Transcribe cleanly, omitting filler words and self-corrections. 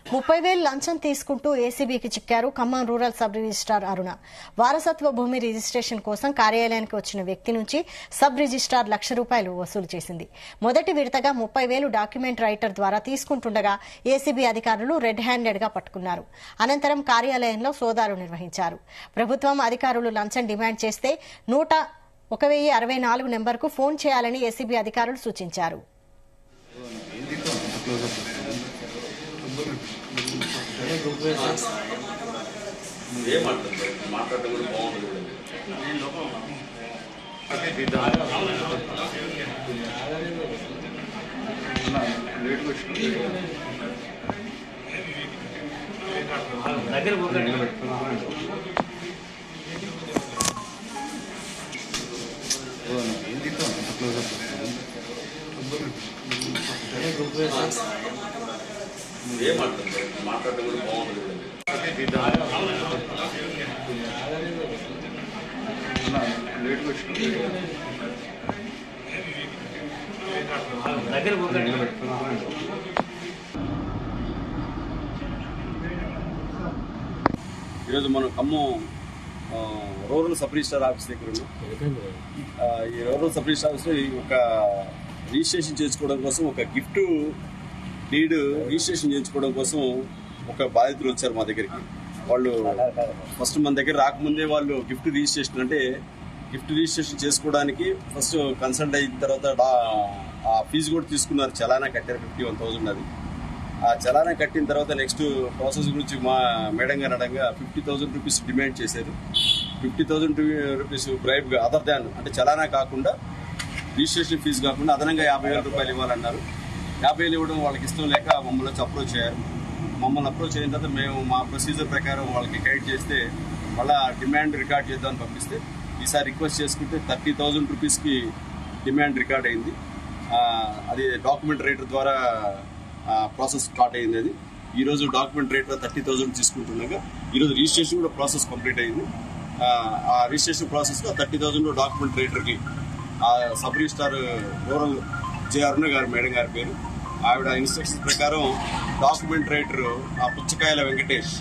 30,000 లంచం తీసుకుంటూ ఏసీబీకి చిక్కారు Khammam rural sub registrar అరుణ. వారసత్వ భూమి రిజిస్ట్రేషన్ కోసం కార్యాలయానికి వచ్చిన వ్యక్తి నుంచి సబ్ రిజిస్ట్రార్ ₹1,00,000 వసూలు చేసింది. మొదటి విడతగా 30,000 డాక్యుమెంట్ రైటర్ ద్వారా తీసుకుంటుండగా ఏసీబీ అధికారులు రెడ్ హ్యాండెడ్ గా పట్టుకున్నారు. అనంతరం కార్యాలయంలో సోదాలు నిర్వహించారు. ప్రభుత్వం అధికారులు లంచం డిమాండ్ చేస్తే 1064 నెంబర్కు ఫోన్ చేయాలని ఏసీబీ అధికారులు సూచించారు. ఈరోజు మనం Khammam rural sub register office దగ్గర ఉన్నాం. ఈ రూరల్ సబ్ రిజిస్టర్ ఆఫీస్లో ఒక రిజిస్ట్రేషన్ చేసుకోవడం కోసం ఒక గిఫ్ట్ డీడ్ రిజిస్ట్రేషన్ చేయించుకోవడం కోసం ఒక బాధితులు వచ్చారు మా దగ్గరికి. వాళ్ళు ఫస్ట్ మన దగ్గర రాకముందే వాళ్ళు గిఫ్ట్ రిజిస్ట్రేషన్ చేసుకోవడానికి ఫస్ట్ కన్సల్ట్ అయిన తర్వాత ఆ ఫీజు కూడా తీసుకున్నారు. చలానా కట్టారు 51,000. అది ఆ చలానా కట్టిన తర్వాత నెక్స్ట్ ప్రాసెస్ గురించి మా మేడం గారు అడగగా ₹50,000 డిమాండ్ చేశారు. ₹50,000 బ్రైబ్ గా అదర్ దాన్ అంటే చలానా కాకుండా రిజిస్ట్రేషన్ ఫీజు కాకుండా అదనంగా ₹50,000 ఇవ్వాలన్నారు. 50,000 ఇవ్వడం వాళ్ళకి ఇష్టం లేక మమ్మల్ని అప్రోచ్ అయ్యారు. మమ్మల్ని అప్రోచ్ అయిన తర్వాత మేము మా ప్రొసీజర్ ప్రకారం వాళ్ళకి గైడ్ చేస్తే మళ్ళీ డిమాండ్ రికార్డ్ చేద్దామని పంపిస్తే ఈసారి రిక్వెస్ట్ చేసుకుంటే ₹30,000 డిమాండ్ రికార్డ్ అయింది. అది డాక్యుమెంట్ రైటర్ ద్వారా ప్రాసెస్ స్టార్ట్ అయింది. అది ఈరోజు డాక్యుమెంట్ రైటర్ 30,000 తీసుకుంటుండగా ఈరోజు రిజిస్ట్రేషన్ కూడా ప్రాసెస్ కంప్లీట్ అయింది. ఆ రిజిస్ట్రేషన్ ప్రాసెస్లో 30,000 డాక్యుమెంట్ రైటర్కి ఆ సబ్ రిజిస్ట్రార్ రూరల్ జే అరుణ గారు మేడం గారి పేరు. ఆవిడ ఇన్స్ట్రక్షన్స్ ప్రకారం డాక్యుమెంట్ రైటర్ ఆ పుచ్చకాయల వెంకటేష్